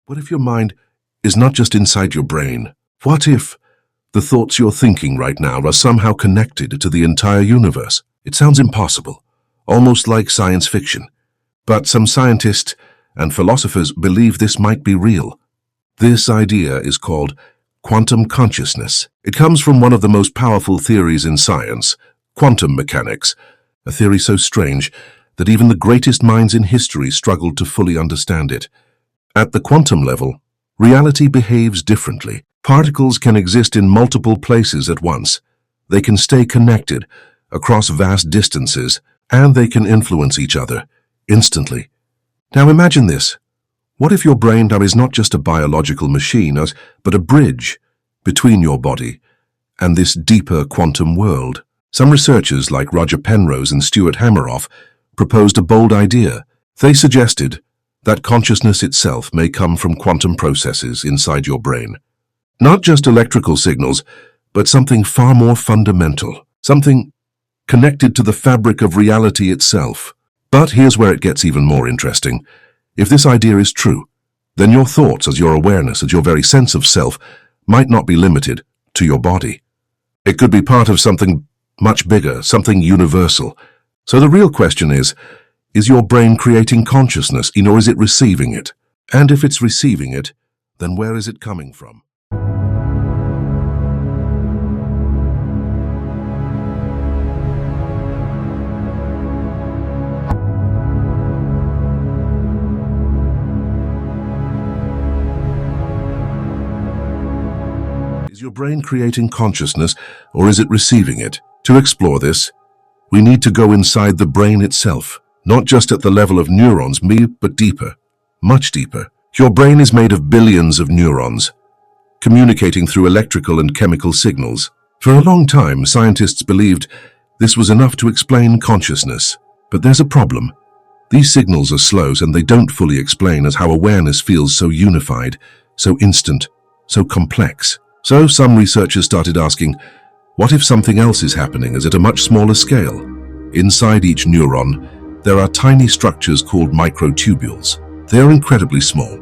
What if your mind is not just inside your brain? What if the thoughts you're thinking right now are somehow connected to the entire universe? It sounds impossible, almost like science fiction. But some scientists and philosophers believe this might be real. This idea is called quantum consciousness. It comes from one of the most powerful theories in science, quantum mechanics, a theory so strange that even the greatest minds in history struggled to fully understand it. At the quantum level, reality behaves differently. Particles can exist in multiple places at once. They can stay connected across vast distances, and they can influence each other instantly. Now imagine this. What if your brain now is not just a biological machine, but a bridge between your body and this deeper quantum world? Some researchers like Roger Penrose and Stuart Hameroff proposed a bold idea. They suggested that consciousness itself may come from quantum processes inside your brain. Not just electrical signals, but something far more fundamental, something connected to the fabric of reality itself. But here's where it gets even more interesting. If this idea is true, then your thoughts, as your awareness, as your very sense of self, might not be limited to your body. It could be part of something much bigger, something universal. So the real question is your brain creating consciousness, or is it receiving it? And if it's receiving it, then where is it coming from? Is your brain creating consciousness, or is it receiving it? To explore this, we need to go inside the brain itself. Not just at the level of neurons, but deeper, much deeper. Your brain is made of billions of neurons, communicating through electrical and chemical signals. For a long time, scientists believed this was enough to explain consciousness. But there's a problem. These signals are slow, and they don't fully explain as how awareness feels so unified, so instant, so complex. So some researchers started asking, what if something else is happening at a much smaller scale? Inside each neuron, there are tiny structures called microtubules. They are incredibly small,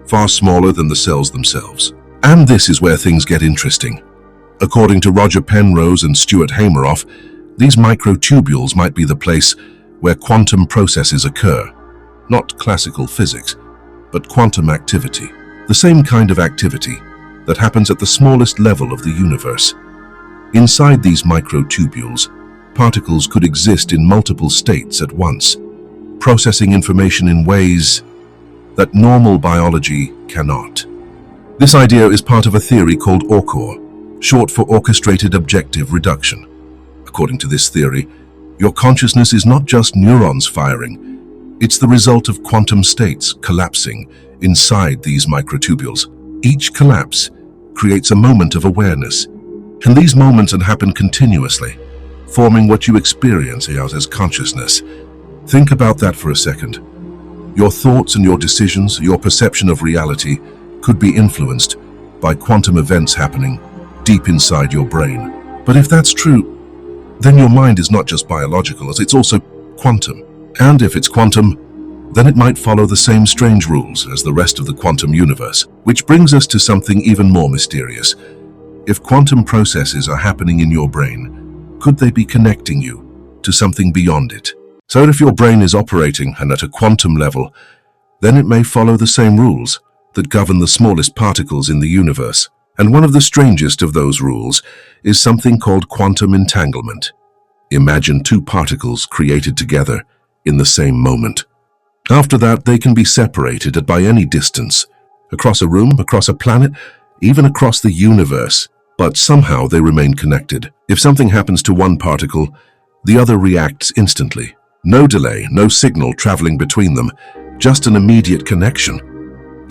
far smaller than the cells themselves. And this is where things get interesting. According to Roger Penrose and Stuart Hameroff, these microtubules might be the place where quantum processes occur. Not classical physics, but quantum activity. The same kind of activity that happens at the smallest level of the universe. Inside these microtubules, particles could exist in multiple states at once, processing information in ways that normal biology cannot. This idea is part of a theory called ORCOR, short for Orchestrated Objective Reduction. According to this theory, your consciousness is not just neurons firing, it's the result of quantum states collapsing inside these microtubules. Each collapse creates a moment of awareness, and these moments happen continuously, forming what you experience as consciousness. Think about that for a second. Your thoughts and your decisions, your perception of reality, could be influenced by quantum events happening deep inside your brain. But if that's true, then your mind is not just biological, as it's also quantum. And if it's quantum, then it might follow the same strange rules as the rest of the quantum universe. Which brings us to something even more mysterious. If quantum processes are happening in your brain, could they be connecting you to something beyond it? So if your brain is operating and at a quantum level, then it may follow the same rules that govern the smallest particles in the universe. And one of the strangest of those rules is something called quantum entanglement. Imagine two particles created together in the same moment. After that, they can be separated by any distance, across a room, across a planet, even across the universe. But somehow they remain connected. If something happens to one particle, the other reacts instantly. No delay, no signal traveling between them, just an immediate connection.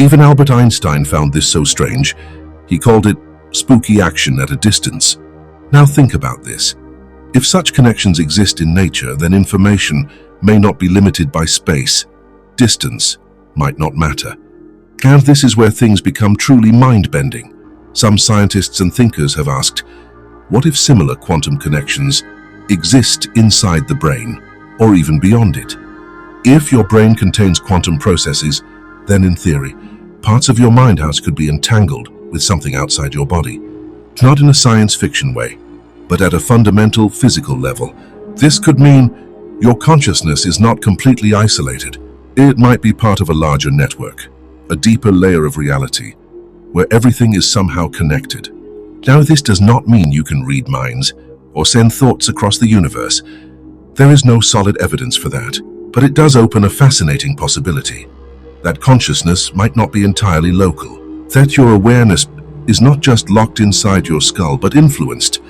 Even Albert Einstein found this so strange, he called it spooky action at a distance. Now think about this. If such connections exist in nature, then information may not be limited by space. Distance might not matter. And this is where things become truly mind-bending. Some scientists and thinkers have asked, what if similar quantum connections exist inside the brain, or even beyond it? If your brain contains quantum processes, then in theory, Parts of your mind house could be entangled with something outside your body. Not in a science fiction way, but at a fundamental physical level. This could mean your consciousness is not completely isolated. It might be part of a larger network, a deeper layer of reality, where everything is somehow connected. Now, this does not mean you can read minds or send thoughts across the universe. There is no solid evidence for that, but it does open a fascinating possibility that consciousness might not be entirely local, that your awareness is not just locked inside your skull, but influenced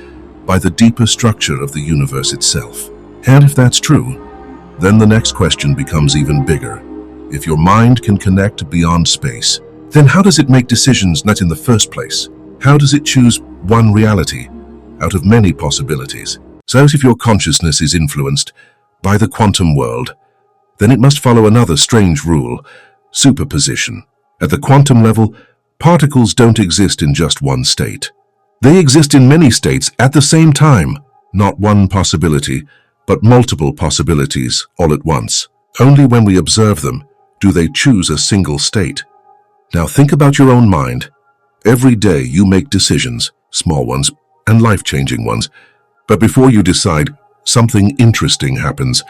by the deeper structure of the universe itself. And if that's true, then the next question becomes even bigger. If your mind can connect beyond space, then how does it make decisions not in the first place? How does it choose one reality out of many possibilities? So if your consciousness is influenced by the quantum world, then it must follow another strange rule: superposition. At the quantum level, particles don't exist in just one state. They exist in many states at the same time. Not one possibility, but multiple possibilities all at once. Only when we observe them do they choose a single state. Now think about your own mind. Every day you make decisions, small ones and life-changing ones. But before you decide, something interesting happens.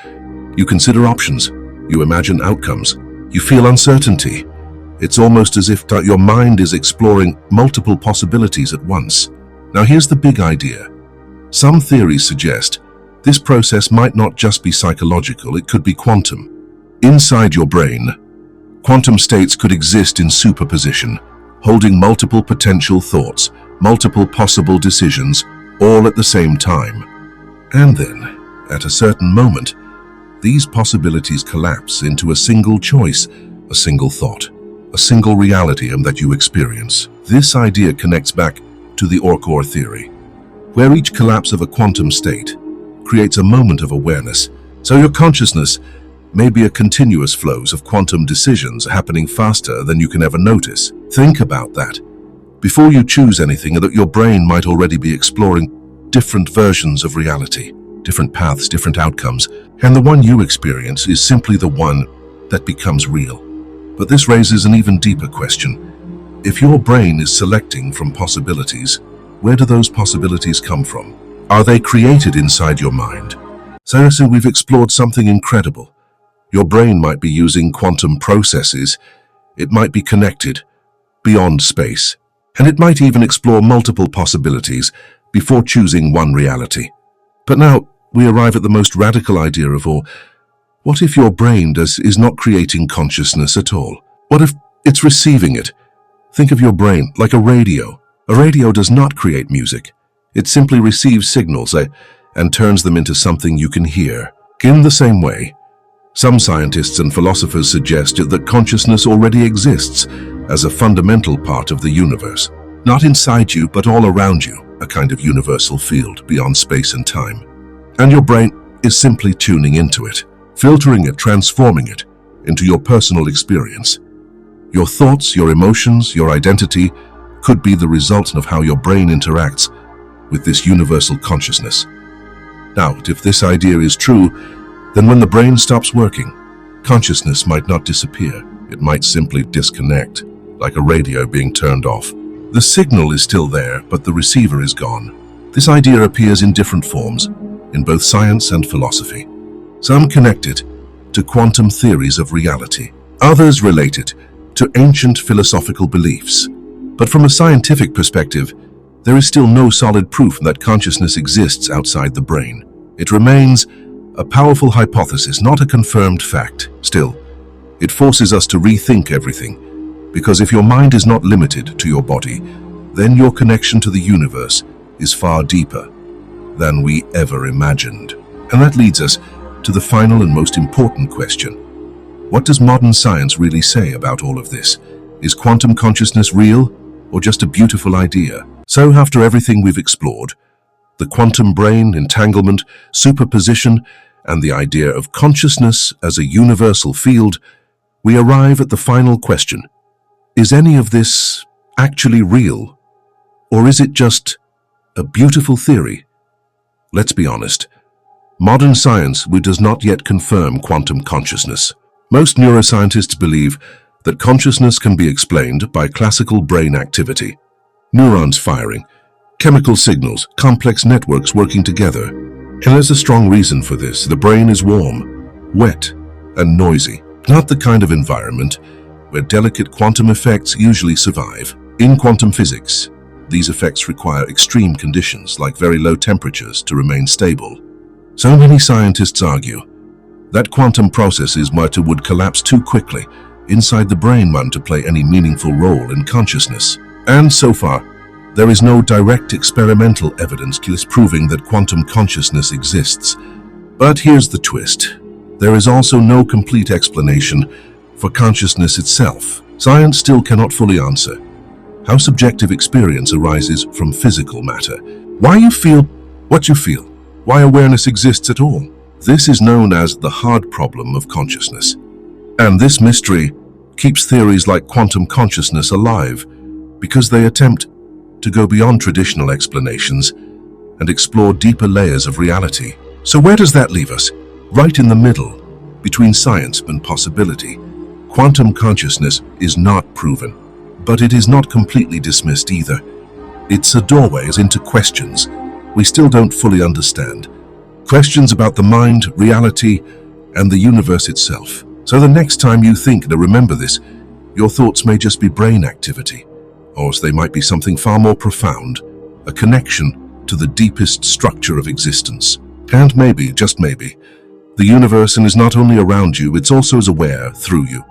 You consider options. You imagine outcomes. You feel uncertainty. It's almost as if your mind is exploring multiple possibilities at once. Now here's the big idea. Some theories suggest this process might not just be psychological, it could be quantum. Inside your brain, quantum states could exist in superposition, holding multiple potential thoughts, multiple possible decisions, all at the same time. And then, at a certain moment, these possibilities collapse into a single choice, a single thought, a single reality that you experience. This idea connects back to the Orkor theory, where each collapse of a quantum state creates a moment of awareness. So your consciousness may be a continuous flows of quantum decisions happening faster than you can ever notice. Think about that. Before you choose anything, that your brain might already be exploring different versions of reality, different paths, different outcomes, and the one you experience is simply the one that becomes real. But this raises an even deeper question. If your brain is selecting from possibilities, where do those possibilities come from? Are they created inside your mind? So we've explored something incredible. Your brain might be using quantum processes. It might be connected beyond space, and it might even explore multiple possibilities before choosing one reality. But now we arrive at the most radical idea of all. What if your brain is not creating consciousness at all? What if it's receiving it? Think of your brain like a radio. A radio does not create music. It simply receives signals and turns them into something you can hear. In the same way, some scientists and philosophers suggest that consciousness already exists as a fundamental part of the universe. Not inside you, but all around you, a kind of universal field beyond space and time. And your brain is simply tuning into it, filtering it, transforming it into your personal experience. Your thoughts, your emotions, your identity could be the result of how your brain interacts with this universal consciousness. Now, if this idea is true, then when the brain stops working, consciousness might not disappear. It might simply disconnect, like a radio being turned off. The signal is still there, but the receiver is gone. This idea appears in different forms, in both science and philosophy. Some connect it to quantum theories of reality, others relate it to ancient philosophical beliefs. But from a scientific perspective, there is still no solid proof that consciousness exists outside the brain. It remains a powerful hypothesis, not a confirmed fact. Still, it forces us to rethink everything, because if your mind is not limited to your body, then your connection to the universe is far deeper than we ever imagined. And that leads us to the final and most important question. What does modern science really say about all of this? Is quantum consciousness real, or just a beautiful idea? So after everything we've explored, the quantum brain, entanglement, superposition, and the idea of consciousness as a universal field, we arrive at the final question. Is any of this actually real, or is it just a beautiful theory? Let's be honest. Modern science does not yet confirm quantum consciousness. Most neuroscientists believe that consciousness can be explained by classical brain activity. Neurons firing, chemical signals, complex networks working together. And there's a strong reason for this. The brain is warm, wet, and noisy. Not the kind of environment where delicate quantum effects usually survive. In quantum physics, these effects require extreme conditions like very low temperatures to remain stable. So many scientists argue that quantum processes would collapse too quickly inside the brain to play any meaningful role in consciousness. And so far, there is no direct experimental evidence proving that quantum consciousness exists. But here's the twist. There is also no complete explanation for consciousness itself. Science still cannot fully answer how subjective experience arises from physical matter. Why you feel what you feel. Why awareness exists at all. This is known as the hard problem of consciousness. And this mystery keeps theories like quantum consciousness alive because they attempt to go beyond traditional explanations and explore deeper layers of reality. So where does that leave us? Right in the middle, between science and possibility. Quantum consciousness is not proven, but it is not completely dismissed either. It's a doorway into questions we still don't fully understand. Questions about the mind, reality, and the universe itself. So the next time you think to remember this, your thoughts may just be brain activity, or they might be something far more profound, a connection to the deepest structure of existence. And maybe, just maybe, the universe is not only around you, it's also aware through you.